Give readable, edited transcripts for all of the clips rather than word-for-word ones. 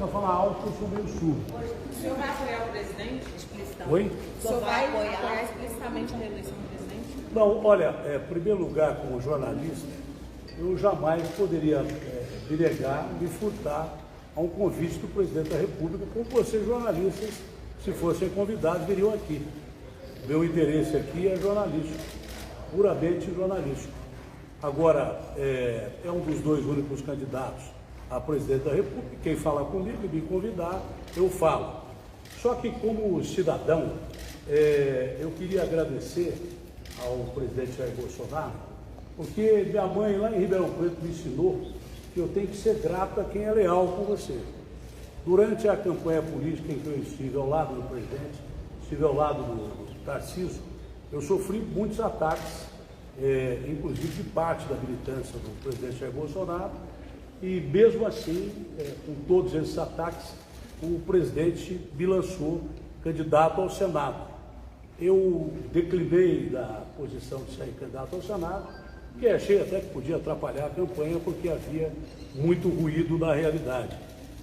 para falar alto, eu sou meio surdo. O senhor vai apoiar o presidente explicitamente? Oi? O senhor vai apoiar explicitamente a reeleição do presidente? Não, olha, em primeiro lugar, como jornalista, eu jamais poderia me negar, me furtar a um convite do presidente da República, como vocês jornalistas, se fossem convidados, viriam aqui. Meu interesse aqui é jornalístico, puramente jornalístico. Agora, é um dos dois únicos candidatos a presidente da República. Quem falar comigo e me convidar, eu falo. Só que, como cidadão, eu queria agradecer ao presidente Jair Bolsonaro, porque minha mãe lá em Ribeirão Preto me ensinou que eu tenho que ser grato a quem é leal com você. Durante a campanha política em que eu estive ao lado do presidente, estive ao lado do Tarcísio, eu sofri muitos ataques, inclusive de parte da militância do presidente Jair Bolsonaro, e mesmo assim, com todos esses ataques, o presidente me lançou candidato ao Senado. Eu declinei da posição de ser candidato ao Senado, que achei até que podia atrapalhar a campanha, porque havia muito ruído na realidade.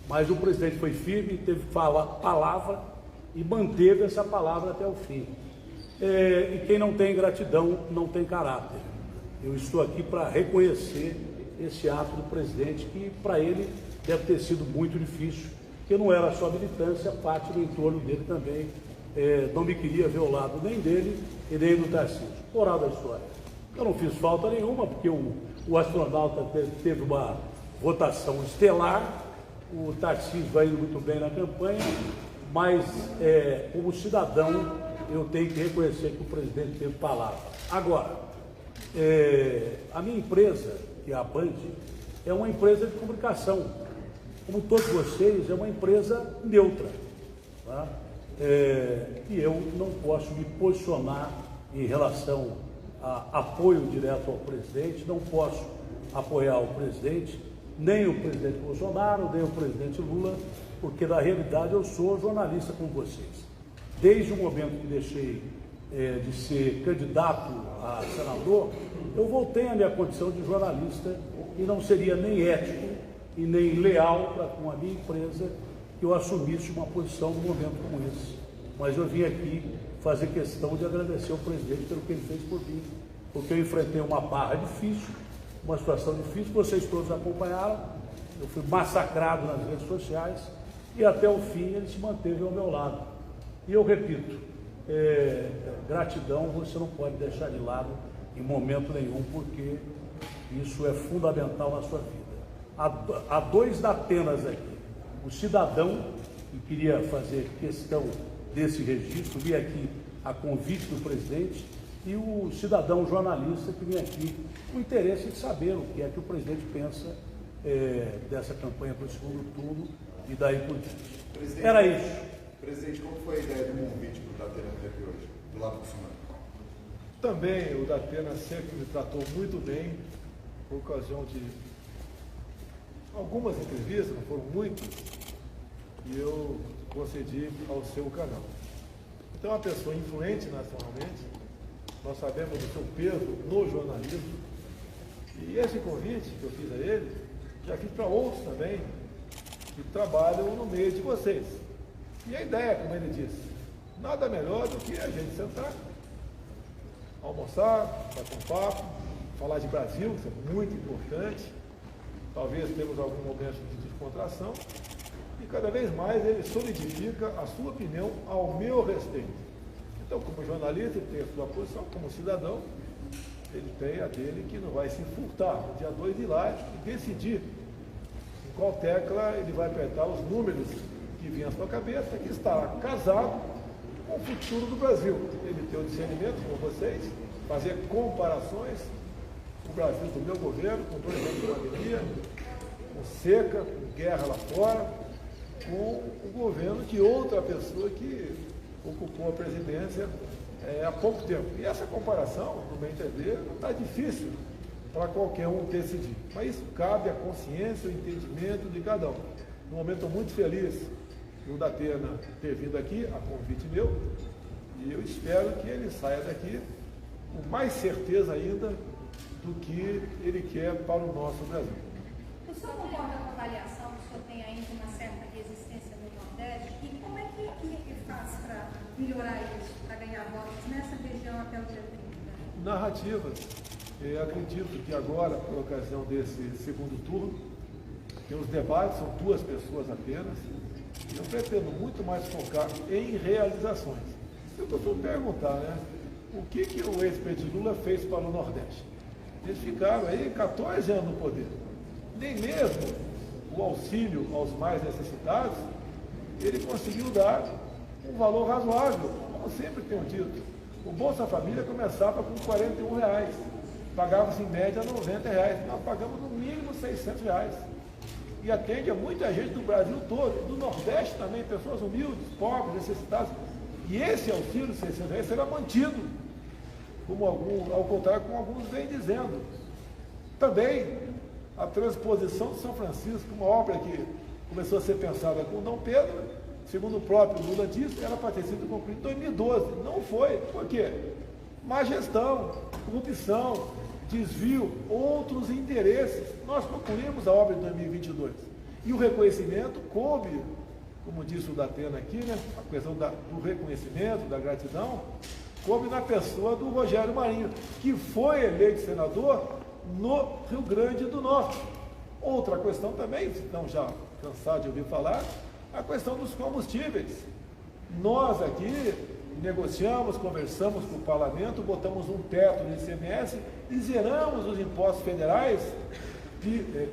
Mas o presidente foi firme, teve palavra e manteve essa palavra até o fim. E quem não tem gratidão não tem caráter. Eu estou aqui para reconhecer esse ato do presidente, que para ele deve ter sido muito difícil, porque não era só militância, parte do entorno dele também não me queria ver ao lado nem dele e nem do Tarcísio. Moral da história. Eu não fiz falta nenhuma, porque o astronauta teve uma votação estelar, o Tarcísio vai indo muito bem na campanha, mas como cidadão eu tenho que reconhecer que o presidente teve palavra. Agora, a minha empresa, que é a Band, é uma empresa de comunicação. Como todos vocês, é uma empresa neutra. Tá? E eu não posso me posicionar em relação a apoio direto ao presidente, não posso apoiar o presidente, nem o presidente Bolsonaro, nem o presidente Lula, porque na realidade eu sou jornalista como vocês. Desde o momento que deixei de ser candidato a senador, eu voltei à minha condição de jornalista e não seria nem ético e nem leal para com a minha empresa que eu assumisse uma posição num momento como esse. Mas eu vim aqui fazer questão de agradecer ao presidente pelo que ele fez por mim, porque eu enfrentei uma barra difícil, uma situação difícil, vocês todos acompanharam, eu fui massacrado nas redes sociais e até o fim ele se manteve ao meu lado. E eu repito, gratidão você não pode deixar de lado em momento nenhum, porque isso é fundamental na sua vida. Há dois Datenas aqui, o cidadão que queria fazer questão desse registro, vim aqui a convite do presidente, e o cidadão jornalista que vem aqui com o interesse de saber o que é que o presidente pensa dessa campanha para o segundo turno e daí por diante. Presidente, era isso. Presidente, como foi a ideia do convite para o Datena vir aqui hoje, do lado do senhor? Também o Datena sempre me tratou muito bem, por ocasião de algumas entrevistas, não foram muitas, e eu concedi ao seu canal. Então, é uma pessoa influente nacionalmente, nós sabemos do seu peso no jornalismo, e esse convite que eu fiz a ele, já fiz para outros também, que trabalham no meio de vocês. E a ideia, como ele disse, nada melhor do que a gente sentar, almoçar, bater um papo, falar de Brasil, isso é muito importante, talvez temos algum momento de descontração, e cada vez mais ele solidifica a sua opinião ao meu respeito. Então, como jornalista, ele tem a sua posição, como cidadão, ele tem a dele, que não vai se furtar no dia 2 de lá e decidir em qual tecla ele vai apertar os números que vinham à sua cabeça, que estará casado com o futuro do Brasil. Ele tem o discernimento com vocês, fazer comparações com o Brasil do meu governo, com 2 anos de pandemia, com seca, com guerra lá fora, com o governo de outra pessoa que ocupou a presidência há pouco tempo. E essa comparação, no meu entender, não está difícil para qualquer um decidir. Mas isso cabe à consciência, ao entendimento de cada um. No momento, estou muito feliz do Datena ter vindo aqui, a convite meu, e eu espero que ele saia daqui com mais certeza ainda do que ele quer para o nosso Brasil. O senhor concorda com a avaliação senhor tem ainda uma certa resistência no Nordeste, e como é que faz para melhorar isso, para ganhar votos nessa região até o dia 30? Narrativas. Eu acredito que agora, por ocasião desse segundo turno, tem os debates, são 2 pessoas apenas, e eu pretendo muito mais focar em realizações. Eu costumo perguntar, né? O que o ex-presidente Lula fez para o Nordeste? Eles ficaram aí 14 anos no poder. Nem mesmo o auxílio aos mais necessitados, ele conseguiu dar um valor razoável, como sempre tenho dito. O Bolsa Família começava com R$41, pagava-se em média R$90, nós pagamos no mínimo R$600. E atende a muita gente do Brasil todo, do Nordeste também, pessoas humildes, pobres, necessitadas. E esse auxílio de R$600 será mantido, ao contrário como alguns vêm dizendo. Também a transposição de São Francisco, uma obra que começou a ser pensada com Dom Pedro, segundo o próprio Lula disse, era para ter sido concluída em 2012. Não foi. Por quê? Má gestão, corrupção, desvio, outros interesses. Nós concluímos a obra de 2022. E o reconhecimento coube, como disse o Datena aqui, né, a questão do reconhecimento, da gratidão, coube na pessoa do Rogério Marinho, que foi eleito senador no Rio Grande do Norte. Outra questão também, se não já cansado de ouvir falar, a questão dos combustíveis. Nós aqui negociamos, conversamos com o parlamento, botamos um teto no ICMS e zeramos os impostos federais,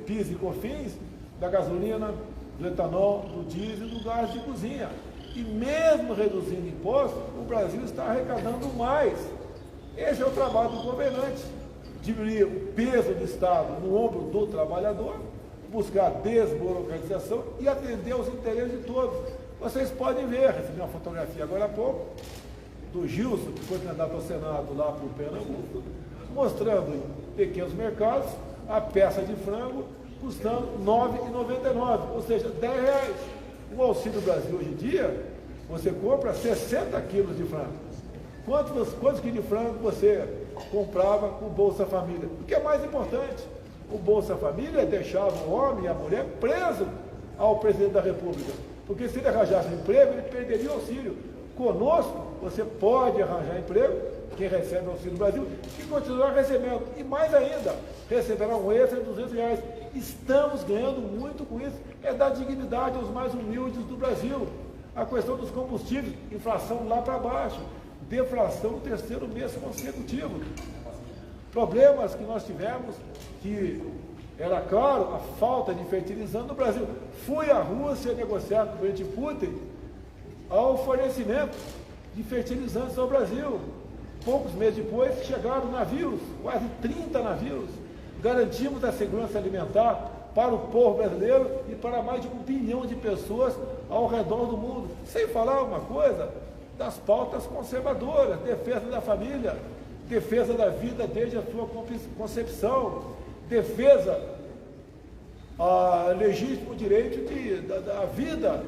PIS e COFINS, da gasolina, do etanol, do diesel e do gás de cozinha. E mesmo reduzindo impostos, o Brasil está arrecadando mais. Esse é o trabalho do governante. Diminuir o peso do Estado no ombro do trabalhador, buscar desburocratização e atender aos interesses de todos. Vocês podem ver, recebi uma fotografia agora há pouco, do Gilson, que foi candidato ao Senado lá para o Pernambuco, mostrando em pequenos mercados a peça de frango custando R$ 9,99, ou seja, R$10. O Auxílio Brasil hoje em dia, você compra 60 quilos de frango. Quantos quilos de frango você comprava com o Bolsa Família? O que é mais importante, o Bolsa Família deixava o homem e a mulher preso ao presidente da República, porque se ele arranjasse um emprego, ele perderia o auxílio. Conosco, você pode arranjar emprego, quem recebe o Auxílio Brasil, e continuar recebendo. E mais ainda, receberá um extra de R$200. Estamos ganhando muito com isso. É dar dignidade aos mais humildes do Brasil. A questão dos combustíveis, inflação lá para baixo, deflação no 3º mês consecutivo. Problemas que nós tivemos, que era claro, a falta de fertilizante no Brasil. Fui à Rússia negociar com o presidente Putin ao fornecimento de fertilizantes ao Brasil. Poucos meses depois chegaram navios, quase 30 navios. Garantimos a segurança alimentar para o povo brasileiro e para mais de 1 bilhão de pessoas ao redor do mundo. Sem falar uma coisa das pautas conservadoras, defesa da família, defesa da vida desde a sua concepção, defesa legítimo direito da vida,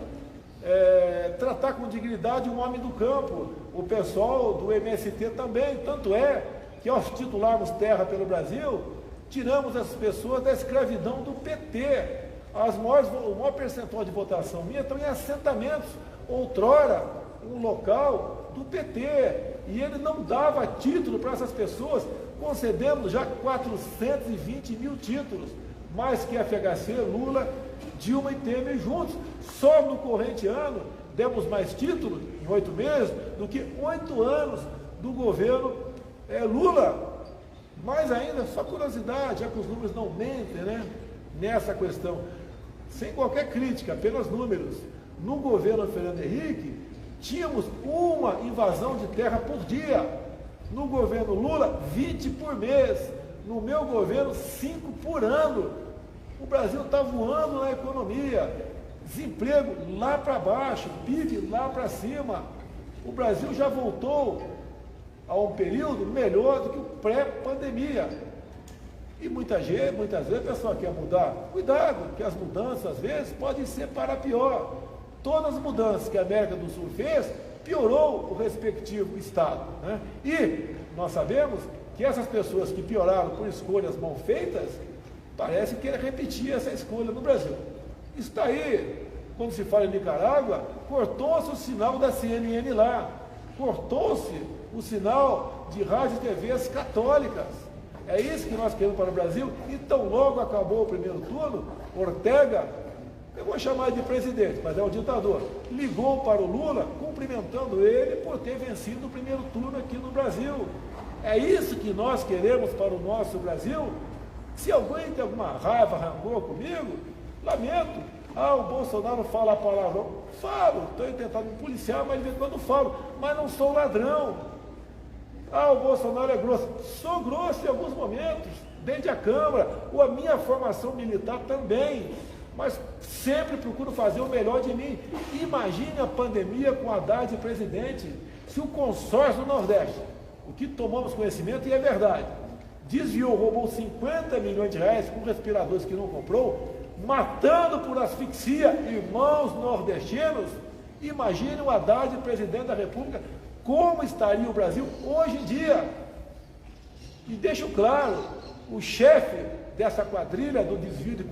tratar com dignidade um homem do campo. O pessoal do MST também, tanto é que ao titularmos terra pelo Brasil, tiramos as pessoas da escravidão do PT. O maior percentual de votação minha estão em assentamentos, outrora um local do PT, e ele não dava título para essas pessoas. Concedemos já 420 mil títulos, mais que FHC, Lula, Dilma e Temer juntos. Só no corrente ano demos mais títulos, em 8 meses, do que 8 anos do governo Lula. Mais ainda, só curiosidade, já que os números não mentem, né? Nessa questão, sem qualquer crítica, apenas números. No governo Fernando Henrique, tínhamos uma invasão de terra por dia. No governo Lula, 20 por mês. No meu governo, 5 por ano. O Brasil está voando na economia. Desemprego lá para baixo, PIB lá para cima. O Brasil já voltou a um período melhor do que o pré-pandemia. E muitas vezes o pessoal quer mudar. Cuidado, que as mudanças, às vezes, podem ser para pior. Todas as mudanças que a América do Sul fez, piorou o respectivo Estado, né? E nós sabemos que essas pessoas que pioraram por escolhas mal feitas, parece que querem repetir essa escolha no Brasil. Está aí, quando se fala em Nicarágua, cortou-se o sinal da CNN lá, cortou-se o sinal de rádio e TVs católicas. É isso que nós queremos para o Brasil. Então, logo acabou o primeiro turno, Ortega, eu vou chamar de presidente, mas é um ditador, ligou para o Lula, cumprimentando ele por ter vencido o primeiro turno aqui no Brasil. É isso que nós queremos para o nosso Brasil? Se alguém tem alguma raiva, rancor comigo, lamento. O Bolsonaro fala palavrão. Falo, estou tentando me policiar, mas de vez em quando falo, mas não sou ladrão. O Bolsonaro é grosso. Sou grosso em alguns momentos, desde a Câmara, ou a minha formação militar também, mas sempre procuro fazer o melhor de mim. Imagine a pandemia com Haddad presidente, se o consórcio do Nordeste, o que tomamos conhecimento, e é verdade, desviou, roubou 50 milhões de reais com respiradores que não comprou, matando por asfixia irmãos nordestinos. Imagine o Haddad, presidente da República, como estaria o Brasil hoje em dia. E deixo claro, o chefe dessa quadrilha do desvio de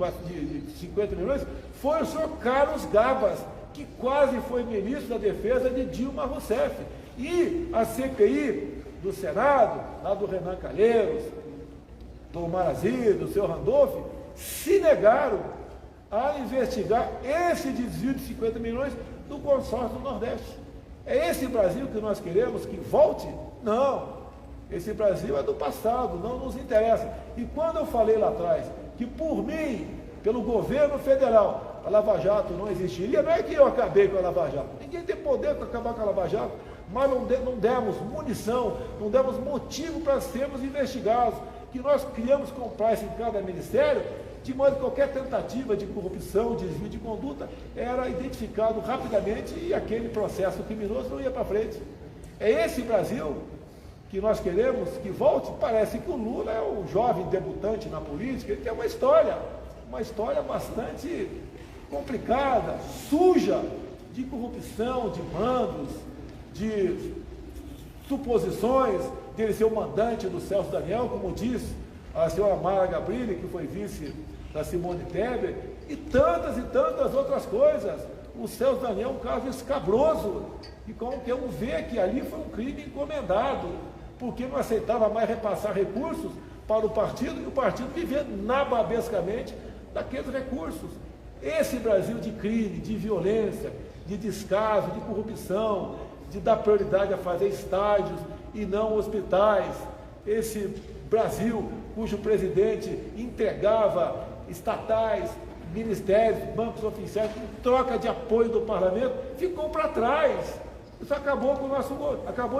50 milhões foi o senhor Carlos Gabas, que quase foi ministro da Defesa de Dilma Rousseff. E a CPI do Senado, lá do Renan Calheiros, do Omar Aziz, do seu Randolph, se negaram a investigar esse desvio de 50 milhões do consórcio do Nordeste. É esse Brasil que nós queremos que volte? Não. Esse Brasil é do passado, não nos interessa. E quando eu falei lá atrás que por mim, pelo governo federal, a Lava Jato não existiria, não é que eu acabei com a Lava Jato. Ninguém tem poder para acabar com a Lava Jato, mas não demos munição, não demos motivo para sermos investigados, que nós criamos compliance em cada ministério, de modo que qualquer tentativa de corrupção, desvio de conduta, era identificado rapidamente e aquele processo criminoso não ia para frente. É esse Brasil que nós queremos que volte. Parece que o Lula é um jovem debutante na política, ele tem uma história bastante complicada, suja, de corrupção, de mandos, de suposições dele ser o mandante do Celso Daniel, como disse a senhora Mara Gabrilli, que foi vice da Simone Tebet, e tantas outras coisas. O Celso Daniel é um caso escabroso, e como que um vê que ali foi um crime encomendado, porque não aceitava mais repassar recursos para o partido, e o partido vivia nababescamente daqueles recursos. Esse Brasil de crime, de violência, de descaso, de corrupção, de dar prioridade a fazer estádios e não hospitais, esse Brasil cujo presidente entregava estatais, ministérios, bancos oficiais, em troca de apoio do parlamento, ficou para trás. Isso acabou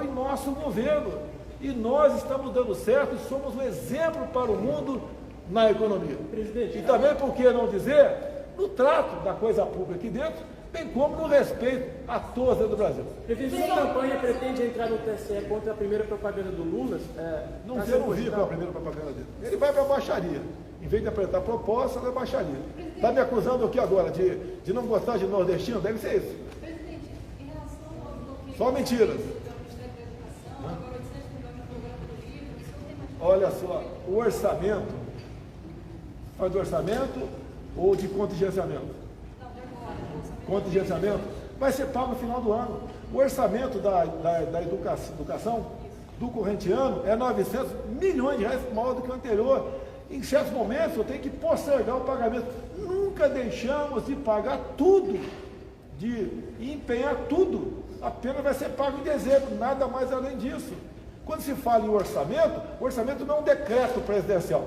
em nosso governo. E nós estamos dando certo e somos um exemplo para o mundo na economia. Presidente, e também, por que não dizer, no trato da coisa pública aqui dentro, bem como no respeito a todos dentro do Brasil. Presidente, sua campanha pretende entrar no TSE contra a primeira propaganda do Lula? Não sei ouvir com a primeira propaganda dele. Ele vai para a baixaria. Em vez de apresentar proposta, vai baixaria. Está me acusando aqui agora de não gostar de nordestino? Deve ser isso. Presidente, em relação ao bloqueio... Só mentiras. Olha só, o orçamento, faz do orçamento ou de contingenciamento? Contingenciamento vai ser pago no final do ano. O orçamento da educação do corrente ano é 900 milhões de reais maior do que o anterior. Em certos momentos eu tenho que postergar o pagamento. Nunca deixamos de pagar tudo, de empenhar tudo. Apenas vai ser pago em dezembro, nada mais além disso. Quando se fala em orçamento, o orçamento não é um decreto presidencial.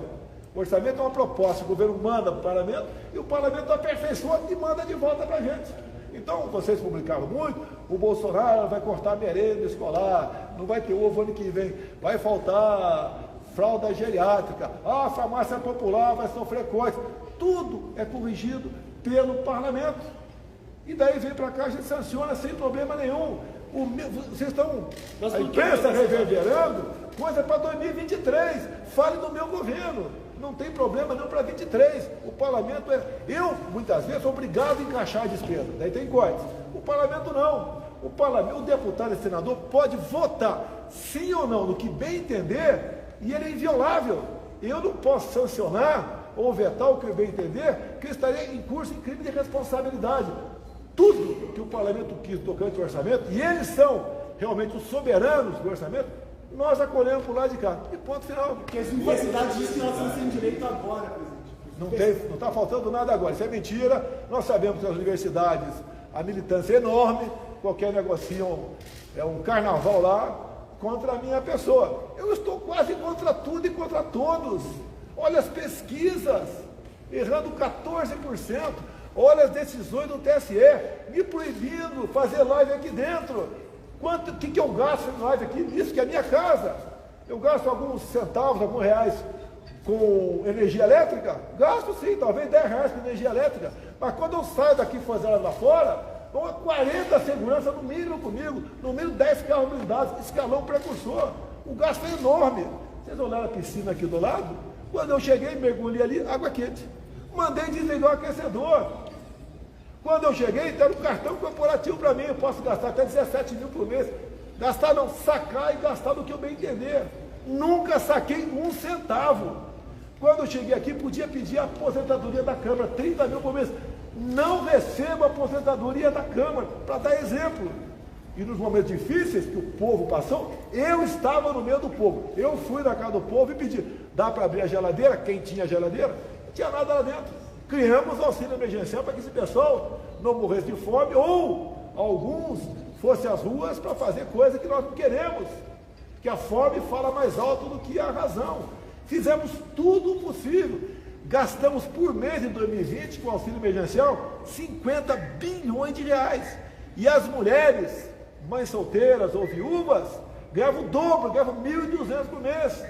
O orçamento é uma proposta, o governo manda para o parlamento e o parlamento aperfeiçoa e manda de volta para a gente. Então, vocês publicaram muito, o Bolsonaro vai cortar merenda escolar, não vai ter ovo ano que vem, vai faltar fralda geriátrica, a farmácia popular vai sofrer coisas. Tudo é corrigido pelo parlamento. E daí vem para cá, a gente sanciona sem problema nenhum. Vocês estão, a imprensa reverberando, coisa para 2023, fale do meu governo, não tem problema não para 23, o parlamento eu muitas vezes sou obrigado a encaixar a despesa, daí tem cortes, o parlamento não, o deputado e senador pode votar sim ou não, no que bem entender, e ele é inviolável, eu não posso sancionar ou vetar o que eu bem entender, que eu estaria em curso em crime de responsabilidade. Tudo que o parlamento quis tocante ao orçamento, e eles são realmente os soberanos do orçamento, nós acolhemos por lá de cá. E ponto final. Porque as universidades dizem que nós estamos sem direito agora, presidente. Não está faltando nada agora. Isso é mentira. Nós sabemos que nas universidades a militância é enorme, qualquer negocinho é um carnaval lá contra a minha pessoa. Eu estou quase contra tudo e contra todos. Olha as pesquisas, errando 14%. Olha as decisões do TSE, me proibindo fazer live aqui dentro. O que eu gasto em live aqui? Isso que é a minha casa. Eu gasto alguns centavos, alguns reais com energia elétrica? Gasto sim, talvez 10 reais com energia elétrica. Mas quando eu saio daqui e fazer ela lá fora, vão a 40 segurança no mínimo comigo, no mínimo 10 carros blindados, escalão precursor. O gasto é enorme. Vocês olharam a piscina aqui do lado? Quando eu cheguei, mergulhei ali, água quente. Mandei desligar o aquecedor. Quando eu cheguei, deram um cartão corporativo para mim, eu posso gastar até 17 mil por mês. Gastar não, sacar e gastar do que eu bem entender. Nunca saquei um centavo. Quando eu cheguei aqui, podia pedir a aposentadoria da Câmara, 30 mil por mês. Não recebo a aposentadoria da Câmara, para dar exemplo. E nos momentos difíceis que o povo passou, eu estava no meio do povo. Eu fui na casa do povo e pedi, dá para abrir a geladeira? Quem tinha geladeira? Não tinha nada lá dentro. Criamos auxílio emergencial para que esse pessoal não morresse de fome, ou alguns fossem às ruas para fazer coisa que nós não queremos. Que a fome fala mais alto do que a razão. Fizemos tudo o possível. Gastamos por mês em 2020, com auxílio emergencial, 50 bilhões de reais. E as mulheres, mães solteiras ou viúvas, ganhavam o dobro, ganhavam 1.200 por mês.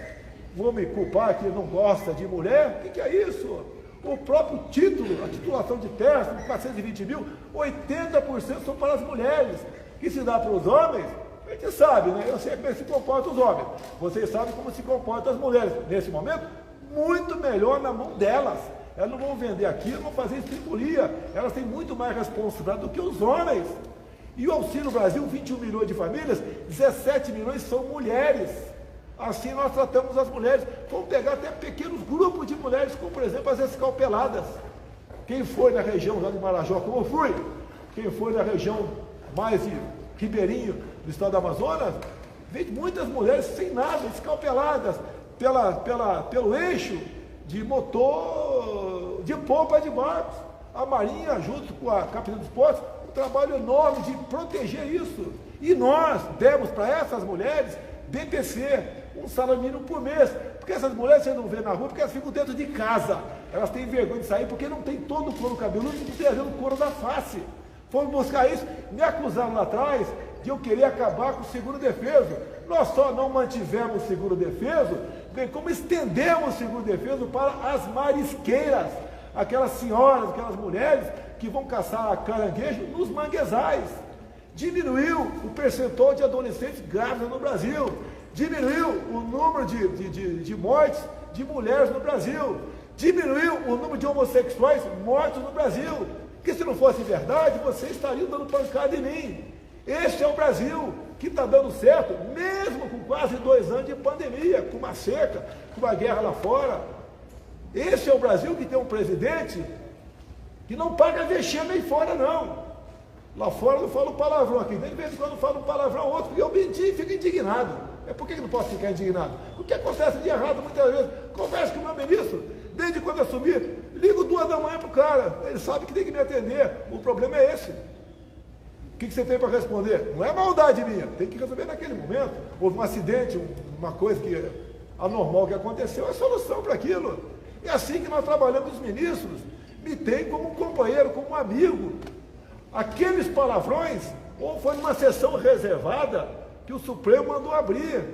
Vou me culpar que não gosta de mulher? O que é isso? O próprio título, a titulação de terras, com 420 mil, 80% são para as mulheres. Que se dá para os homens, a gente sabe, né? Eu sei como se comportam os homens. Vocês sabem como se comportam as mulheres. Nesse momento, muito melhor na mão delas. Elas não vão vender aqui, não vão fazer estripulia. Elas têm muito mais responsabilidade do que os homens. E o Auxílio Brasil, 21 milhões de famílias, 17 milhões são mulheres. Assim nós tratamos as mulheres. Vamos pegar até pequenos grupos de mulheres, como por exemplo as escalpeladas. Quem foi na região lá de Marajó, como eu fui, quem foi na região mais de Ribeirinho, do estado do Amazonas, vê muitas mulheres sem nada, escalpeladas, pelo eixo de motor, de pompa de barcos. A Marinha, junto com a Capitania dos Portos, um trabalho enorme de proteger isso. E nós demos para essas mulheres BPC, um salário mínimo por mês. Porque essas mulheres você não vê na rua, porque elas ficam dentro de casa. Elas têm vergonha de sair, porque não tem todo o couro cabeludo, não trazendo o couro da face. Fomos buscar isso, me acusaram lá atrás de eu querer acabar com o seguro-defeso. Nós só não mantivemos o seguro-defeso, bem como estendemos o seguro-defeso para as marisqueiras, aquelas senhoras, aquelas mulheres que vão caçar caranguejo nos manguezais. Diminuiu o percentual de adolescentes grávidas no Brasil, diminuiu o número de mortes de mulheres no Brasil, diminuiu o número de homossexuais mortos no Brasil. Porque se não fosse verdade, vocês estariam dando pancada em mim. Este é o Brasil que está dando certo, mesmo com quase 2 anos de pandemia, com uma seca, com uma guerra lá fora. Este é o Brasil que tem um presidente que não paga vexame aí fora, não. Lá fora eu não falo palavrão aqui, de vez em quando eu falo um palavrão ou outro, porque eu menti e fico indignado. Por que não posso ficar indignado? O que acontece de errado muitas vezes? Converso com o meu ministro, desde quando assumi, ligo 2 da manhã para o cara, ele sabe que tem que me atender, o problema é esse. O que você tem para responder? Não é maldade minha, tem que resolver naquele momento. Houve um acidente, uma coisa anormal que aconteceu, é solução para aquilo. É assim que nós trabalhamos os ministros, me tem como um companheiro, como um amigo. Aqueles palavrões, ou foi numa sessão reservada que o Supremo mandou abrir.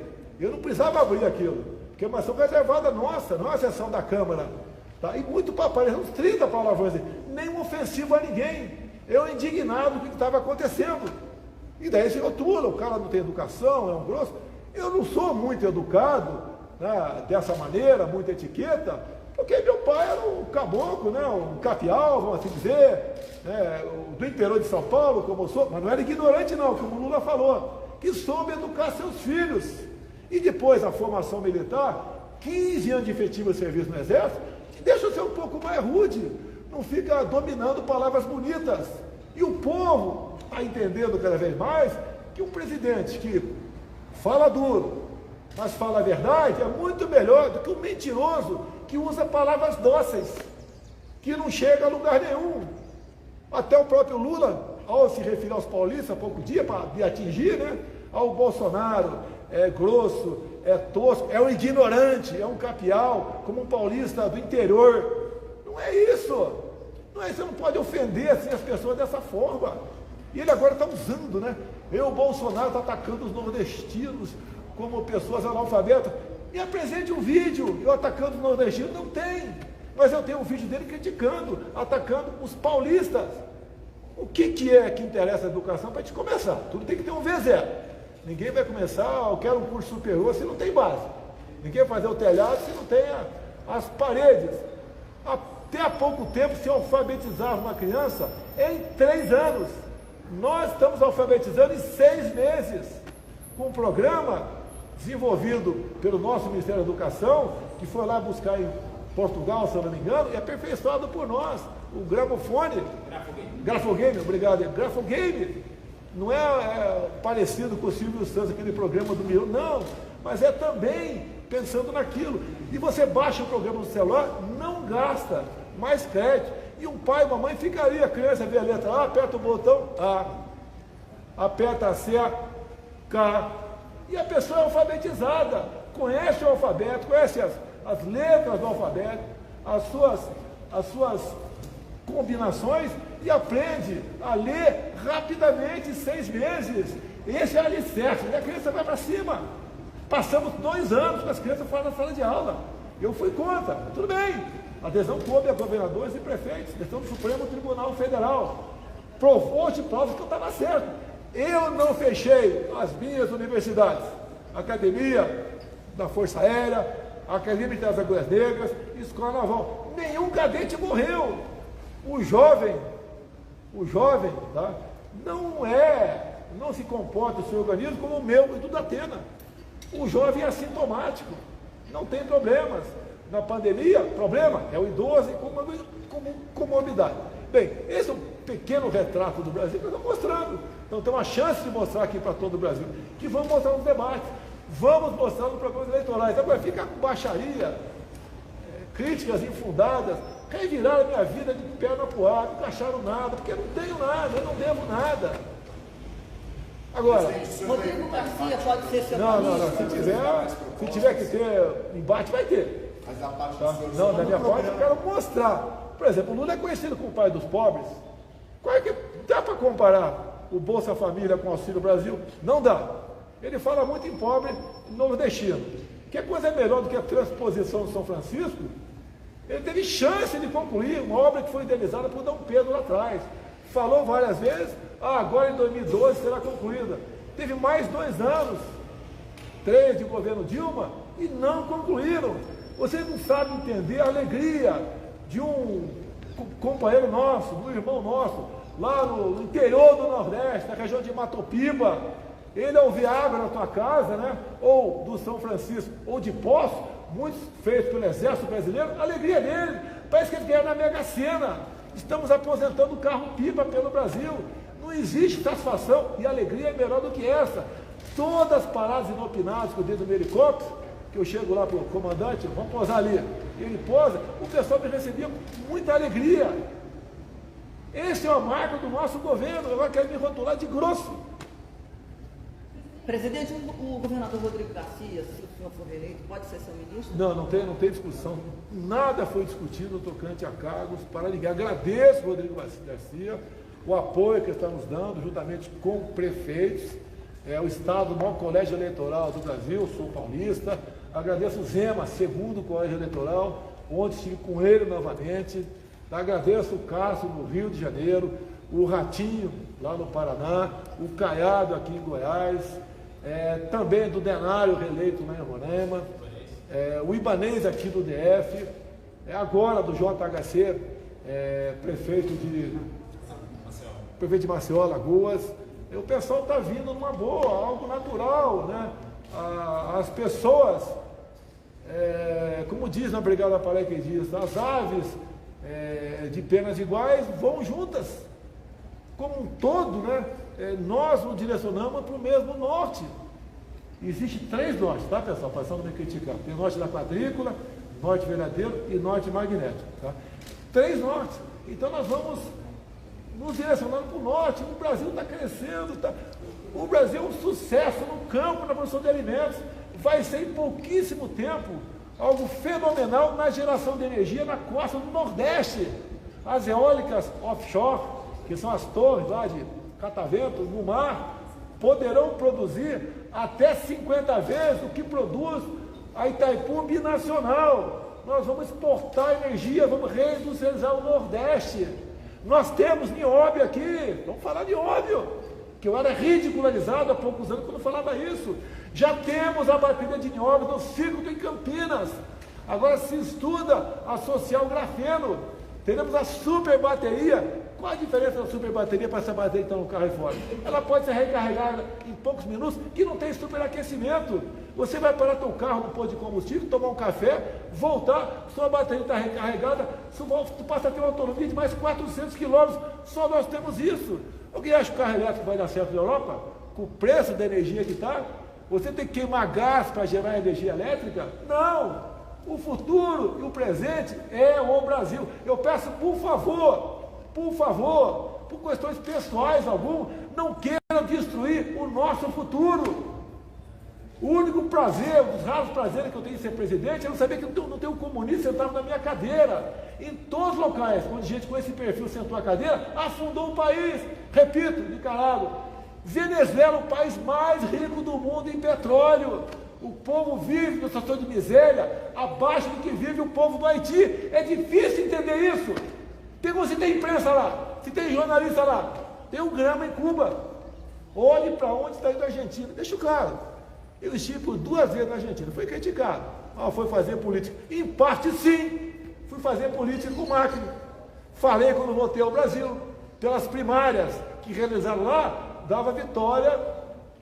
Eu não precisava abrir aquilo, porque é uma sessão reservada nossa, não é a sessão da Câmara. Tá? E muito papai, uns 30 palavrões, nenhum ofensivo a ninguém. Eu indignado com o que estava acontecendo. E daí se rotula, o cara não tem educação, é um grosso. Eu não sou muito educado, né, dessa maneira, muita etiqueta, porque meu pai era um caboclo, né, um capial, vamos assim dizer, né, do interior de São Paulo, como eu sou, mas não era ignorante não, como o Lula falou, que soube educar seus filhos. E depois a formação militar, 15 anos de efetivo de serviço no Exército, deixa eu ser um pouco mais rude, não fica dominando palavras bonitas. E o povo está entendendo cada vez mais que um presidente que fala duro, mas fala a verdade, é muito melhor do que um mentiroso que usa palavras dóceis, que não chega a lugar nenhum. Até o próprio Lula, ao se referir aos paulistas há pouco dia, para me atingir, né? Ao Bolsonaro, é grosso, é tosco, é um ignorante, é um capial, como um paulista do interior. Não é isso. Não é isso, você não pode ofender assim as pessoas dessa forma. E ele agora está usando, né? O Bolsonaro está atacando os nordestinos como pessoas analfabetas. Me apresente um vídeo, eu atacando os nordestinos, não tem. Mas eu tenho um vídeo dele criticando, atacando os paulistas. O que é que interessa a educação para a gente começar? Tudo tem que ter um V0. Ninguém vai começar, eu quero um curso superior se não tem base. Ninguém vai fazer o telhado se não tem as paredes. Até há pouco tempo se alfabetizava uma criança em 3 anos. Nós estamos alfabetizando em 6 meses, com um programa desenvolvido pelo nosso Ministério da Educação, que foi lá buscar em Portugal, se eu não me engano, e aperfeiçoado por nós, o gramofone. Grafogame, obrigado. Grafogame não é parecido com o Silvio Santos, aquele programa do Mion, não, mas é também pensando naquilo. E você baixa o programa no celular, não gasta mais crédito. E um pai e uma mãe ficaria, a criança vê a letra A, aperta o botão A, aperta a C, A, K, e a pessoa é alfabetizada, conhece o alfabeto, conhece as letras do alfabeto, as suas combinações e aprende a ler rapidamente em 6 meses. Esse é o alicerce, e a criança vai para cima. Passamos 2 anos com as crianças fora da sala de aula. Eu fui contra, tudo bem. A adesão coube a governadores e prefeitos, decisão do Supremo Tribunal Federal. Provou de provas que eu estava certo. Eu não fechei as minhas universidades. Academia da Força Aérea, Academia das Agulhas Negras, Escola Naval. Nenhum cadete morreu. O jovem, tá? não se comporta o seu organismo como o meu e do Datena. O jovem é assintomático, não tem problemas. Na pandemia, problema é o idoso e comorbidade. Bem, esse é um pequeno retrato do Brasil que eu estou mostrando. Então tem uma chance de mostrar aqui para todo o Brasil, que vamos mostrar nos debates, vamos mostrar nos programas eleitorais. Agora fica com baixaria, críticas infundadas, reviraram a minha vida de perna para o ar, nunca acharam nada, porque eu não tenho nada, eu não devo nada. Agora, Rodrigo Garcia pode ser seu não, ministro? se tiver que ter embate, vai ter. Mas da parte Tá? do senhor, Não, da minha parte eu quero mostrar. Por exemplo, o Lula é conhecido como o pai dos pobres. Qual é que dá para comparar o Bolsa Família com o Auxílio Brasil? Não dá. Ele fala muito em pobre nordestino. Que coisa é melhor do que a transposição do São Francisco? Ele teve chance de concluir uma obra que foi idealizada por Dom Pedro lá atrás. Falou várias vezes, agora em 2012 será concluída. Teve mais 2 anos, 3 de governo Dilma, e não concluíram. Vocês não sabem entender a alegria de um companheiro nosso, de um irmão nosso, lá no interior do Nordeste, na região de Matopiba. Ele ouvir água na tua casa, né? Ou do São Francisco, ou de Poço, muitos feitos pelo Exército Brasileiro, a alegria dele, parece que eles ganharam na Mega Sena. Estamos aposentando o carro-pipa pelo Brasil. Não existe satisfação e alegria é melhor do que essa. Todas as paradas inopinadas que eu dei do meu helicóptero, que eu chego lá para o comandante, vamos posar ali, e ele posa, o pessoal me recebia com muita alegria. Esse é o marco do nosso governo, agora quer me rotular de grosso. Presidente, o governador Rodrigo Garcia, se o senhor for reeleito, pode ser seu ministro? Não tem discussão. Nada foi discutido tocante a cargos para ninguém. Agradeço, Rodrigo Garcia, o apoio que está nos dando, juntamente com prefeitos. É o Estado, o maior colégio eleitoral do Brasil, sou paulista. Agradeço o Zema, segundo colégio eleitoral, onde estive com ele novamente. Agradeço o Cássio, no Rio de Janeiro, o Ratinho, lá no Paraná, o Caiado, aqui em Goiás, também do Denário, reeleito lá em Roraima, o Ibanez, aqui do DF, agora do JHC, prefeito de Maceió, Alagoas. O pessoal está vindo numa boa, algo natural, né? As pessoas como diz na Brigada Paré que diz, as aves de penas iguais vão juntas. Como um todo, né? Nós nos direcionamos para o mesmo norte. Existem 3 nortes, tá, pessoal? Para não me criticar. Tem o norte da quadrícula, norte verdadeiro e norte magnético. Tá? 3 nortes. Então nós vamos nos direcionando para o norte. O Brasil está crescendo. O Brasil é um sucesso no campo, na produção de alimentos. Vai ser em pouquíssimo tempo algo fenomenal na geração de energia na costa do Nordeste. As eólicas offshore, que são as torres lá de catavento no mar, poderão produzir até 50 vezes o que produz a Itaipu binacional. Nós vamos exportar energia, vamos reindustrializar o Nordeste. Nós temos nióbio aqui, vamos falar de nióbio, que eu era ridicularizado há poucos anos quando falava isso. Já temos a bateria de nióbio no Círculo em Campinas. Agora se estuda associar o grafeno. Teremos a super bateria. Qual a diferença da super bateria para essa bateria que está no carro aí fora? Ela pode ser recarregada em poucos minutos, que não tem superaquecimento. Você vai parar seu carro no posto de combustível, tomar um café, voltar, sua bateria está recarregada, tu passa a ter uma autonomia de mais 400 quilômetros. Só nós temos isso. Alguém acha que o carro elétrico vai dar certo na Europa? Com o preço da energia que está? Você tem que queimar gás para gerar energia elétrica? Não! O futuro e o presente é o Brasil. Eu peço, por favor, por questões pessoais não queiram destruir o nosso futuro. O único prazer, um dos raros prazeres que eu tenho em ser presidente é não saber que não tem um comunista sentado na minha cadeira. Em todos os locais, onde gente com esse perfil sentou a cadeira, afundou o país. Repito, Nicarágua. Venezuela, o país mais rico do mundo em petróleo. O povo vive numa situação de miséria abaixo do que vive o povo do Haiti. É difícil entender isso. Se tem imprensa lá, se tem jornalista lá, tem um grama em Cuba. Olhe para onde está indo a Argentina. Deixa claro. Eu estive por 2 vezes na Argentina. Fui criticado. Foi fazer política. Em parte, sim. Fui fazer política com Macri. Falei quando voltei ao Brasil. Pelas primárias que realizaram lá, dava vitória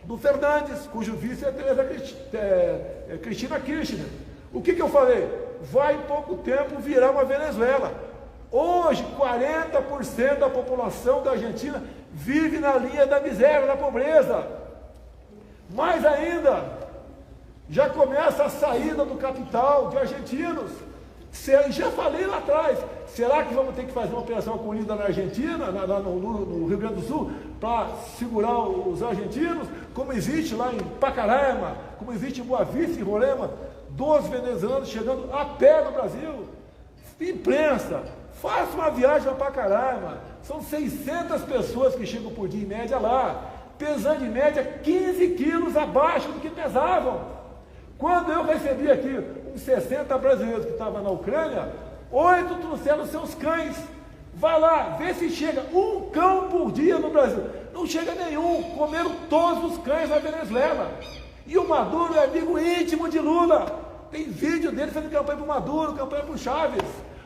do Fernandes, cujo vice é Cristina Kirchner. O que eu falei? Vai em pouco tempo virar uma Venezuela. Hoje, 40% da população da Argentina vive na linha da miséria, da pobreza. Mais ainda, já começa a saída do capital de argentinos. Já falei lá atrás, será que vamos ter que fazer uma operação conjunta na Argentina, no Rio Grande do Sul, para segurar os argentinos, como existe lá em Pacaraima, como existe em Boa Vista, em Roraima, 12 venezuelanos chegando a pé no Brasil. Imprensa, faça uma viagem para Pacaraima, são 600 pessoas que chegam por dia em média lá, pesando em média 15 quilos abaixo do que pesavam. Quando eu recebi aqui uns 60 brasileiros que estavam na Ucrânia, 8 trouxeram seus cães. Vai lá, vê se chega um cão por dia no Brasil. Não chega nenhum, comeram todos os cães na Venezuela. E o Maduro é amigo íntimo de Lula. Tem vídeo dele fazendo campanha para o Maduro, campanha para o Chaves.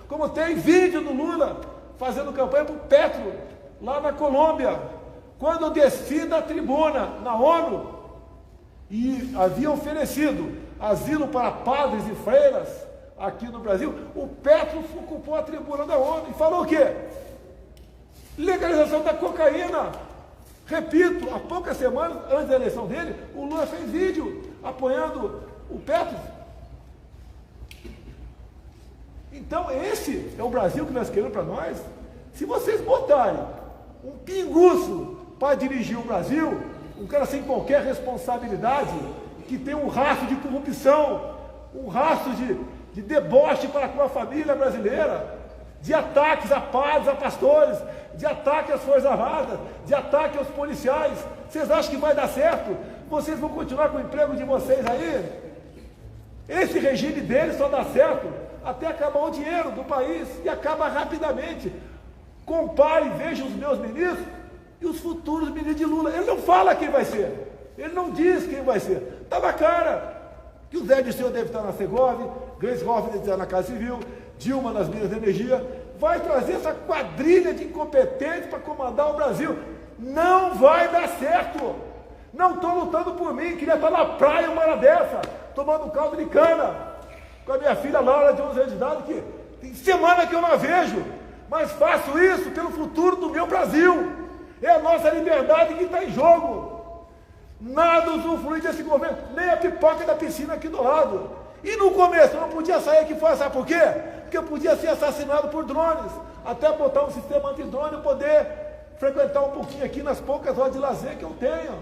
Como tem vídeo do Lula fazendo campanha para o Petro, lá na Colômbia. Quando eu desci da tribuna na ONU, e havia oferecido asilo para padres e freiras aqui no Brasil, o Petro ocupou a tribuna da ONU e falou o quê? Legalização da cocaína. Repito, há poucas semanas, antes da eleição dele, o Lula fez vídeo apoiando o Petro. Então esse é o Brasil que nós queremos para nós. Se vocês botarem um pinguço para dirigir o Brasil, um cara sem qualquer responsabilidade, que tem um rastro de corrupção, um rastro de deboche para com a família brasileira, de ataques a padres, a pastores, de ataque às Forças Armadas, de ataque aos policiais. Vocês acham que vai dar certo? Vocês vão continuar com o emprego de vocês aí? Esse regime deles só dá certo até acabar o dinheiro do país, e acaba rapidamente. Compare, veja os meus ministros e os futuros ministros de Lula. Ele não fala quem vai ser, ele não diz quem vai ser. Está na cara que o Zé Dirceu deve estar na Segov, Gleisi Hoffmann deve estar na Casa Civil, Dilma nas minas de energia. Vai trazer essa quadrilha de incompetentes para comandar o Brasil. Não vai dar certo. Não estou lutando por mim, queria estar na praia uma hora dessa, tomando caldo de cana. com a minha filha Laura, de 11 anos de idade, que tem semana que eu não a vejo, mas faço isso pelo futuro do meu Brasil. É a nossa liberdade que está em jogo. Nada usufrui desse governo, nem a pipoca da piscina aqui do lado. E no começo eu não podia sair aqui fora, sabe por quê? Porque eu podia ser assassinado por drones, até botar um sistema antidrone e poder frequentar um pouquinho aqui nas poucas horas de lazer que eu tenho.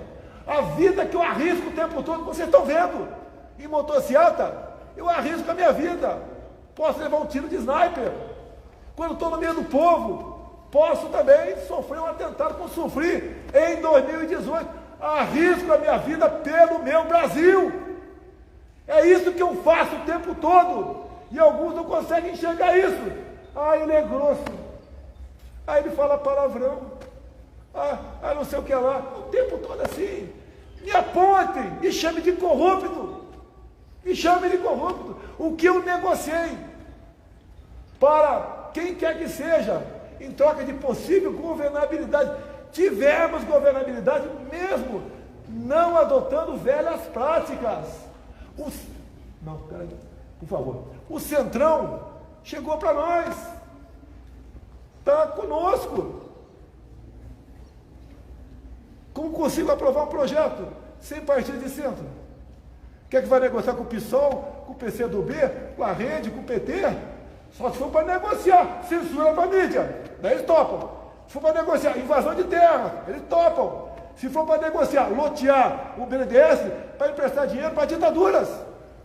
A vida que eu arrisco o tempo todo, vocês estão vendo. Em motocicleta, eu arrisco a minha vida. Posso levar um tiro de sniper. Quando estou no meio do povo, posso também sofrer um atentado como sofri em 2018. Arrisco a minha vida pelo meu Brasil. É isso que eu faço o tempo todo. E alguns não conseguem enxergar isso. Ah, ele é grosso. Ah, ele fala palavrão. Ah, não sei o que lá. O tempo todo assim. Me apontem e chame de corrupto. Me chame de corrupto. O que eu negociei para quem quer que seja, em troca de possível governabilidade. Tivemos governabilidade mesmo não adotando velhas práticas. Não, peraí, por favor. O Centrão chegou para nós. Está conosco. Como consigo aprovar um projeto sem partido de centro? Quer que vai negociar com o PSOL, com o PCdoB, com a Rede, com o PT? Só se for para negociar, censura para a mídia, daí eles topam. Se for para negociar invasão de terra, eles topam. Se for para negociar, lotear o BNDES para emprestar dinheiro para ditaduras,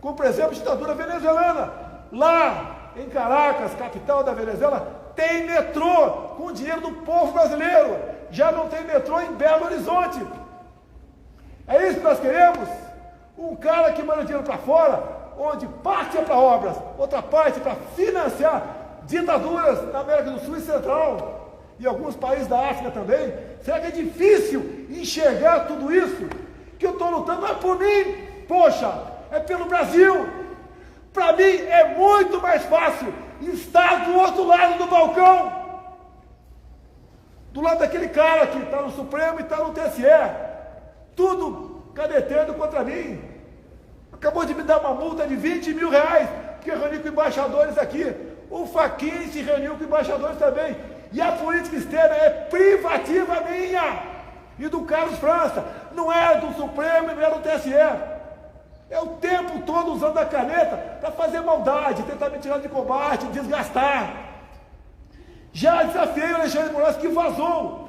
como por exemplo a ditadura venezuelana. Lá em Caracas, capital da Venezuela, tem metrô com dinheiro do povo brasileiro. Já não tem metrô em Belo Horizonte. É isso que nós queremos? Um cara que manda dinheiro para fora, onde parte é para obras, outra parte para financiar ditaduras na América do Sul e Central, e alguns países da África também. Será que é difícil enxergar tudo isso? Que eu estou lutando não é por mim, poxa, é pelo Brasil. Para mim é muito mais fácil estar do outro lado do balcão, do lado daquele cara que está no Supremo e está no TSE, tudo cadetando contra mim. Acabou de me dar uma multa de 20 mil reais, porque eu reuni com embaixadores aqui. O Fachin se reuniu com embaixadores também. E a política externa é privativa minha e do Carlos França, não é do Supremo e não é do TSE. É o tempo todo usando a caneta para fazer maldade, tentar me tirar de combate, desgastar. Já desafiei o Alexandre de Moraes, que vazou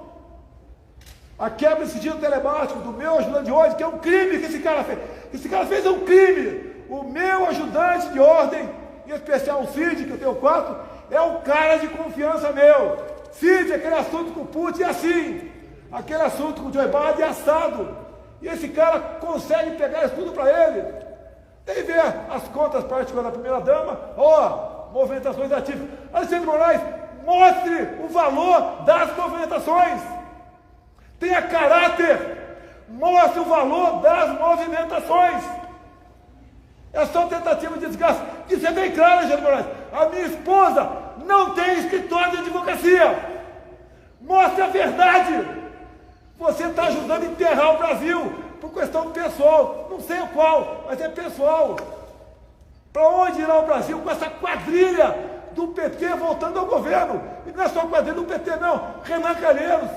a quebra de sigilo telemático do meu ajudante de ordem, que é um crime que esse cara fez. Esse cara fez um crime. O meu ajudante de ordem, em especial o Cid, que eu tenho 4, é um cara de confiança meu. Cid, aquele assunto com o Putin é assim, aquele assunto com o Joe Biden é assado. E esse cara consegue pegar isso tudo para ele. Tem que ver as contas particulares da primeira-dama, movimentações ativas. Alexandre de Moraes, mostre o valor das movimentações. Tenha caráter. Mostre o valor das movimentações. É só tentativa de desgaste. Isso é bem claro, Alexandre de Moraes. A minha esposa não tem escritório de advocacia. Mostre a verdade. Você está ajudando a enterrar o Brasil por questão pessoal. Não sei o qual, mas é pessoal. Para onde irá o Brasil com essa quadrilha do PT voltando ao governo? E não é só a quadrilha do PT, não. Renan Calheiros.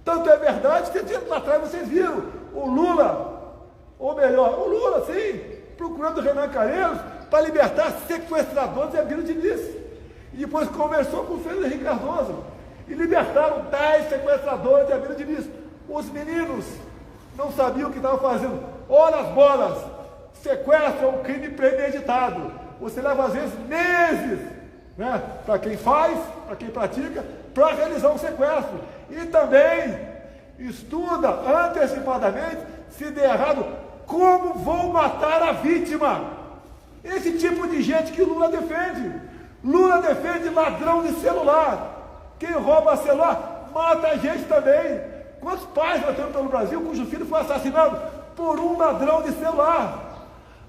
Tanto é verdade que tempo atrás vocês viram o Lula, ou melhor, o Lula, sim, procurando o Renan Calheiros para libertar sequestradores de Abílio Diniz. E depois conversou com o Fernando Henrique Cardoso e libertaram 10 sequestradores de Abílio Diniz. Os meninos não sabiam o que estavam fazendo. Ora as bolas, sequestro é um crime premeditado. Você leva às vezes meses, né, para quem faz, para quem pratica, para realizar um sequestro. E também estuda antecipadamente, se der errado, como vou matar a vítima. Esse tipo de gente que Lula defende. Lula defende ladrão de celular. Quem rouba celular mata a gente também. Quantos pais nós temos pelo Brasil cujo filho foi assassinado por um ladrão de celular?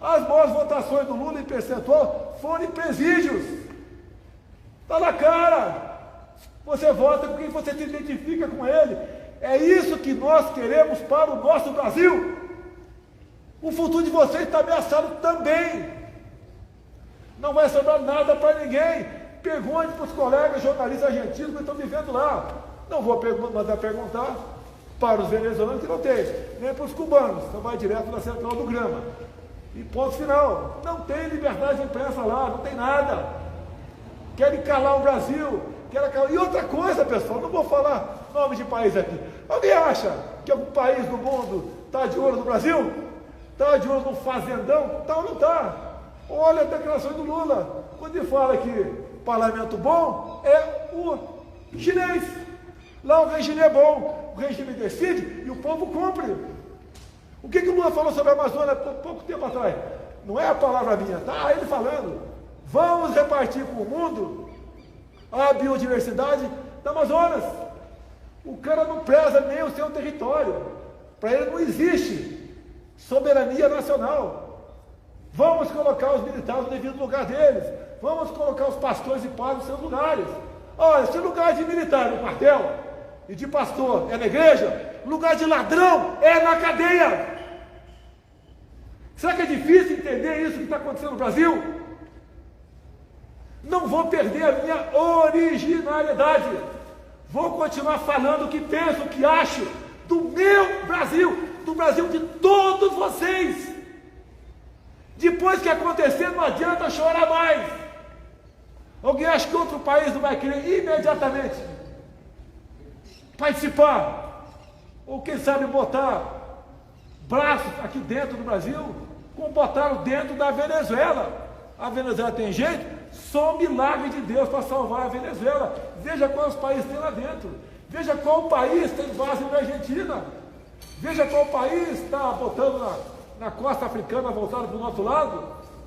As maiores votações do Lula em percentual foram em presídios. Está na cara. Você vota com quem você se identifica com ele. É isso que nós queremos para o nosso Brasil. O futuro de vocês está ameaçado também. Não vai sobrar nada para ninguém. Pergunte para os colegas jornalistas argentinos que estão vivendo lá. Não vou mandar perguntar para os venezuelanos que não tem, nem para os cubanos, então vai direto na central do Grama. E ponto final. Não tem liberdade de imprensa lá, não tem nada. Querem calar o Brasil. E outra coisa, pessoal, não vou falar nome de país aqui. Alguém acha que algum país do mundo está de olho no Brasil? Está de olho no fazendão? Está ou não está? Olha a declaração do Lula, quando ele fala que parlamento bom é o chinês. Lá o regime é bom, o regime decide e o povo cumpre. O que o Lula falou sobre a Amazônia há pouco tempo atrás? Não é a palavra minha, tá ele falando. Vamos repartir com o mundo a biodiversidade da Amazonas. O cara não preza nem o seu território. Para ele não existe soberania nacional. Vamos colocar os militares no devido lugar deles. Vamos colocar os pastores e padres nos seus lugares. Olha, se lugar de militar é no quartel e de pastor é na igreja, lugar de ladrão é na cadeia. Será que é difícil entender isso que está acontecendo no Brasil? Não vou perder a minha originalidade. Vou continuar falando o que penso, o que acho do meu Brasil, do Brasil de todos vocês. Depois que acontecer, não adianta chorar mais. Alguém acha que outro país não vai querer imediatamente participar? Ou quem sabe botar braços aqui dentro do Brasil, como botaram dentro da Venezuela. A Venezuela tem jeito? Só um milagre de Deus para salvar a Venezuela. Veja quantos países tem lá dentro. Veja qual país tem base na Argentina. Veja qual país está botando na costa africana, voltado para o nosso lado,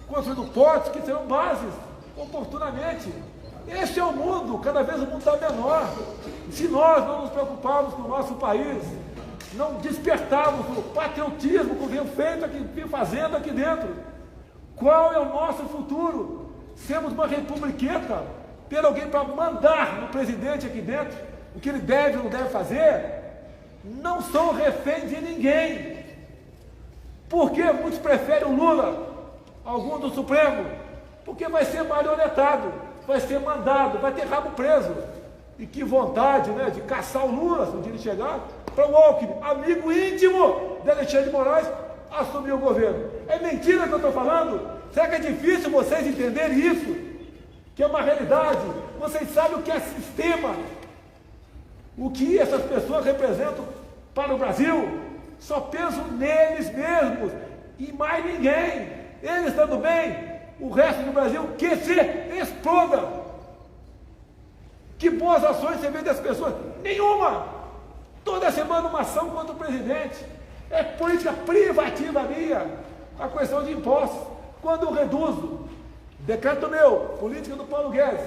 construindo portos que serão bases, oportunamente. Esse é o mundo, cada vez o mundo está menor. Se nós não nos preocuparmos com o nosso país, não despertarmos o patriotismo que vem feito aqui, vem fazendo aqui dentro, qual é o nosso futuro? Sermos uma republiqueta, ter alguém para mandar no presidente aqui dentro, o que ele deve ou não deve fazer? Não sou refém de ninguém. Por que muitos preferem o Lula, algum do Supremo? Porque vai ser marionetado, vai ser mandado, vai ter rabo preso. E que vontade, né, de caçar o Lula, se um dia ele chegar, para o Alckmin, amigo íntimo de Alexandre de Moraes, assumir o governo. É mentira que eu estou falando? Será que é difícil vocês entenderem isso? Que é uma realidade. Vocês sabem o que é sistema, o que essas pessoas representam para o Brasil. Só pensam neles mesmos e mais ninguém. Eles estando bem, o resto do Brasil que se exploda. Que boas ações você vê das pessoas? Nenhuma. Toda semana uma ação contra o presidente. É política privativa minha, a questão de impostos. Quando eu reduzo, decreto meu, política do Paulo Guedes,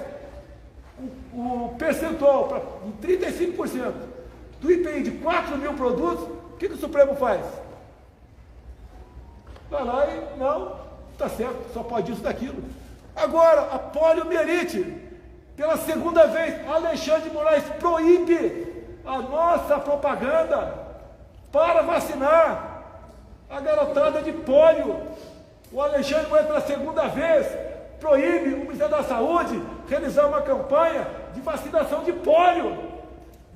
o percentual para 35% do IPI de 4 mil produtos, o que o Supremo faz? Vai lá e não, está certo, só pode isso daquilo. Agora, a poliomielite, pela segunda vez, Alexandre de Moraes proíbe a nossa propaganda para vacinar a garotada de pólio. O Alexandre de Moraes, pela segunda vez, proíbe o Ministério da Saúde realizar uma campanha de vacinação de pólio.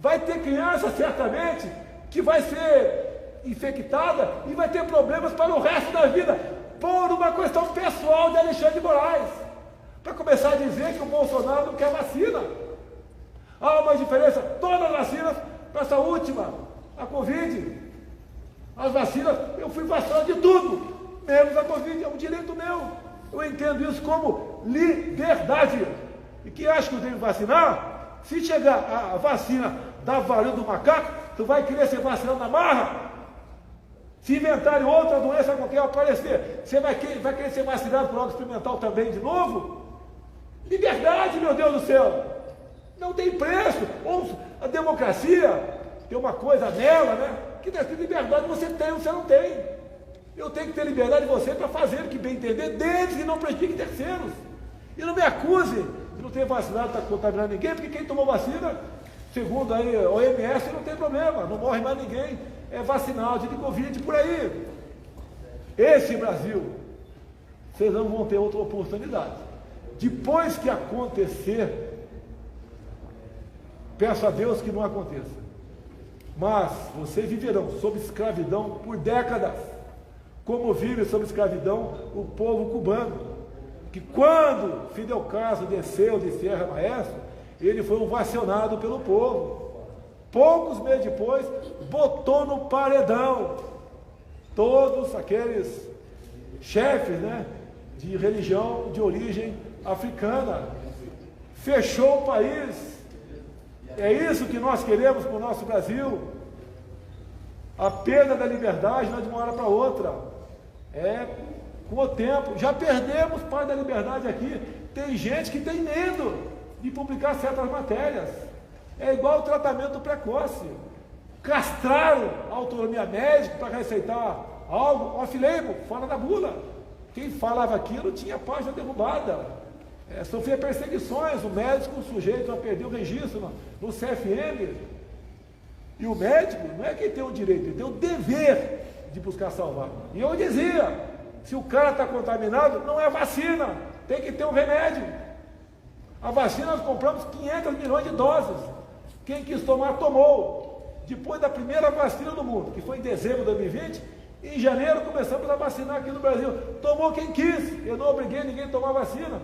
Vai ter criança, certamente, que vai ser infectada e vai ter problemas para o resto da vida, por uma questão pessoal de Alexandre de Moraes. Para começar a dizer que o Bolsonaro não quer vacina. Há uma diferença, todas as vacinas, para essa última, a Covid. As vacinas, eu fui vacinado de tudo, menos a Covid, é um direito meu. Eu entendo isso como liberdade. E quem acha que eu devo vacinar, se chegar a vacina da varíola do macaco, tu vai querer ser vacinado na marra? Se inventarem outra doença qualquer aparecer, você vai querer ser vacinado por algo experimental também de novo? Liberdade, meu Deus do céu! Não tem preço. Ou a democracia tem uma coisa nela, né? Que deve ter liberdade, você tem ou você não tem. Eu tenho que ter liberdade de você para fazer o que bem entender, desde que não prejudique terceiros. E não me acuse de não ter vacinado, está contaminando ninguém, porque quem tomou vacina, segundo aí a OMS, não tem problema, não morre mais ninguém, é vacinado de Covid por aí. Esse Brasil, vocês não vão ter outra oportunidade. Depois que acontecer, peço a Deus que não aconteça. Mas vocês viverão sob escravidão por décadas, como vive sob escravidão o povo cubano. Que quando Fidel Castro desceu de Sierra Maestra, ele foi ovacionado pelo povo. Poucos meses depois, botou no paredão todos aqueles chefes, né, de religião de origem africana. Fechou o país. É isso que nós queremos para o nosso Brasil. A perda da liberdade não é de uma hora para outra. É com o tempo. Já perdemos parte da liberdade aqui. Tem gente que tem medo de publicar certas matérias. É igual o tratamento precoce. Castraram a autonomia médica para receitar algo off-label, fora da bula. Quem falava aquilo tinha página derrubada. Sofria perseguições. O médico, o sujeito, já perdeu o registro no CFM. E o médico não é quem tem o direito, ele tem o dever de buscar salvar. E eu dizia, se o cara está contaminado, não é vacina, tem que ter um remédio. A vacina nós compramos 500 milhões de doses. Quem quis tomar, tomou. Depois da primeira vacina do mundo, que foi em dezembro de 2020, em janeiro começamos a vacinar aqui no Brasil. Tomou quem quis, eu não obriguei ninguém a tomar vacina.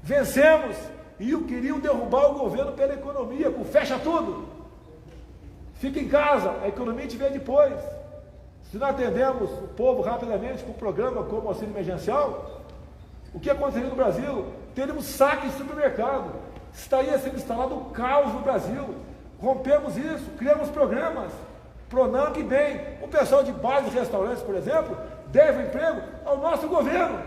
Vencemos, e queriam derrubar o governo pela economia, com fecha tudo. Fica em casa, a economia te vê depois. Se não atendemos o povo rapidamente com um programa como auxílio emergencial, o que aconteceria no Brasil? Teríamos saque de supermercado, estaria sendo instalado um caos no Brasil. Rompemos isso, criamos programas, Pronamp bem. O pessoal de bares e restaurantes, por exemplo, deve emprego ao nosso governo,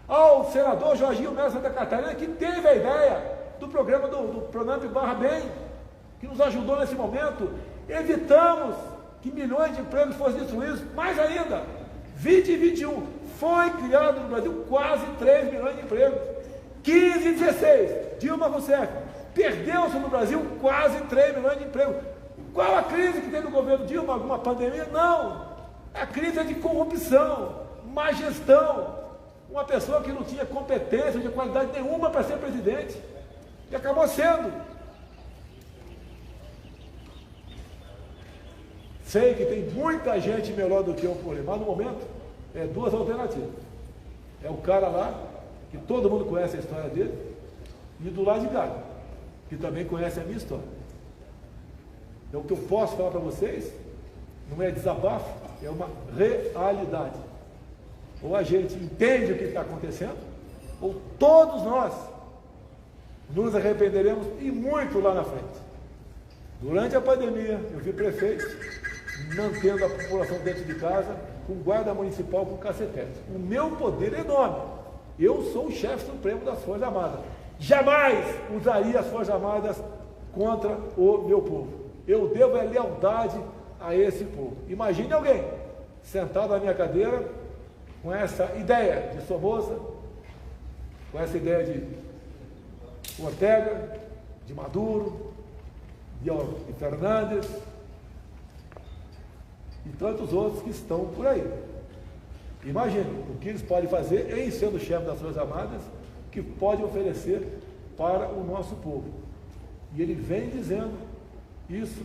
ao senador Jorginho Melo Santa Catarina, que teve a ideia do programa do Pronamp Barra Bem, que nos ajudou nesse momento. Evitamos que milhões de empregos fossem destruídos. Mais ainda, 2021 foi criado no Brasil quase 3 milhões de empregos. 15 e 16, Dilma Rousseff, perdeu-se no Brasil quase 3 milhões de empregos. Qual a crise que tem no governo Dilma? Alguma pandemia? Não. A crise é de corrupção, má gestão. Uma pessoa que não tinha competência de qualidade nenhuma para ser presidente, e acabou sendo. Sei que tem muita gente melhor do que eu por aí, mas no momento é duas alternativas. É o cara lá, que todo mundo conhece a história dele, e do lado de cá, que também conhece a minha história. Então o que eu posso falar para vocês não é desabafo, é uma realidade. Ou a gente entende o que está acontecendo, ou todos nós nos arrependeremos e muito lá na frente. Durante a pandemia, eu vi prefeitos mantendo a população dentro de casa, com guarda municipal, com cacetete. O meu poder é enorme. Eu sou o chefe supremo das Forças Armadas. Jamais usaria as Forças Armadas contra o meu povo. Eu devo a lealdade a esse povo. Imagine alguém sentado na minha cadeira com essa ideia de Somoza, com essa ideia de Ortega, de Maduro, de Fernandes e tantos outros que estão por aí. Imagine o que eles podem fazer em sendo chefe das Forças Armadas, que pode oferecer para o nosso povo. E ele vem dizendo isso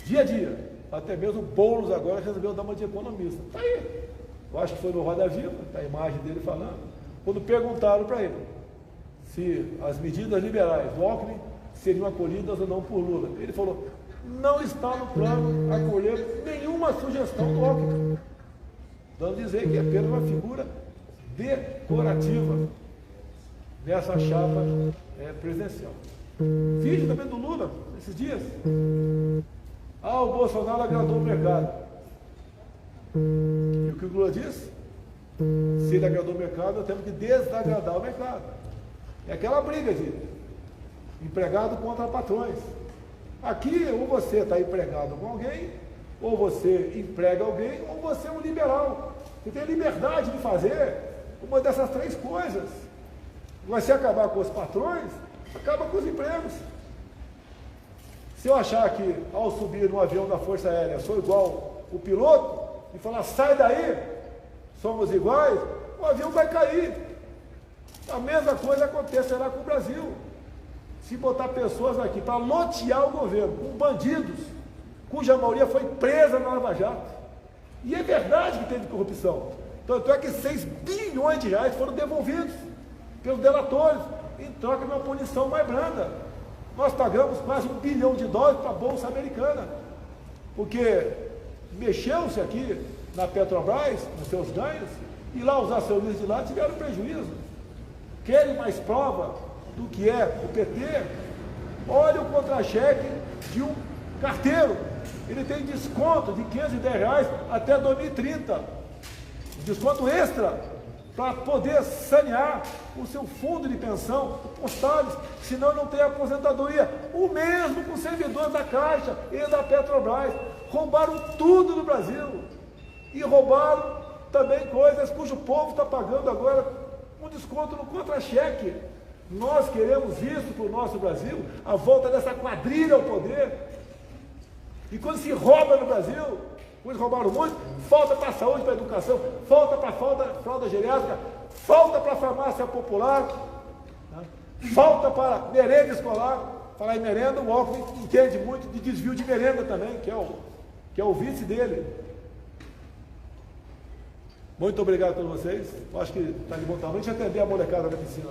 dia a dia. Até mesmo Boulos agora resolveu dar uma de economista. Está aí. Eu acho que foi no Roda Viva, está a imagem dele falando. Quando perguntaram para ele se as medidas liberais do Alckmin seriam acolhidas ou não por Lula, ele falou: não está no plano acolher nenhuma sugestão do Alckmin, dando a dizer que é apenas uma figura decorativa nessa chapa presidencial. Vídeo também do Lula, esses dias. O Bolsonaro agradou o mercado. E o que o Lula disse? Se ele agradou o mercado, nós temos que desagradar o mercado. É aquela briga de empregado contra patrões. Aqui, ou você está empregado com alguém, ou você emprega alguém, ou você é um liberal. Você tem liberdade de fazer uma dessas três coisas. Vai se acabar com os patrões, acaba com os empregos. Se eu achar que ao subir no avião da Força Aérea sou igual o piloto, e falar sai daí, somos iguais, o avião vai cair. A mesma coisa acontecerá com o Brasil. Se botar pessoas aqui para lotear o governo com bandidos, cuja maioria foi presa na Lava Jato. E é verdade que teve corrupção. Tanto é que 6 bilhões de reais foram devolvidos pelos delatores, em troca de uma punição mais branda. Nós pagamos quase $1 bilhão para a Bolsa Americana, porque mexeu-se aqui na Petrobras, nos seus ganhos, e lá os acionistas de lá tiveram prejuízo. Querem mais prova do que é o PT? Olha o contra-cheque de um carteiro. Ele tem desconto de R$510 até 2030. Desconto extra para poder sanear o seu fundo de pensão, postales, senão não tem aposentadoria. O mesmo com servidores da Caixa e da Petrobras. Roubaram tudo no Brasil. E roubaram também coisas cujo povo está pagando agora um desconto no contra-cheque. Nós queremos isso para o nosso Brasil, a volta dessa quadrilha ao poder. E quando se rouba no Brasil, quando roubaram muito, falta para a saúde, para a educação, falta para a fralda geriátrica, falta para a farmácia popular, né? Falta para merenda escolar. Falar em merenda, o Alckmin entende muito de desvio de merenda também, que é o vice dele. Muito obrigado a todos vocês. Acho que está de bom tamanho. Deixa eu atender a molecada da piscina.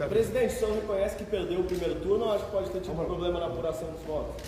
Presidente, o senhor reconhece que perdeu o primeiro turno ou acha que pode ter tido problema na apuração dos votos?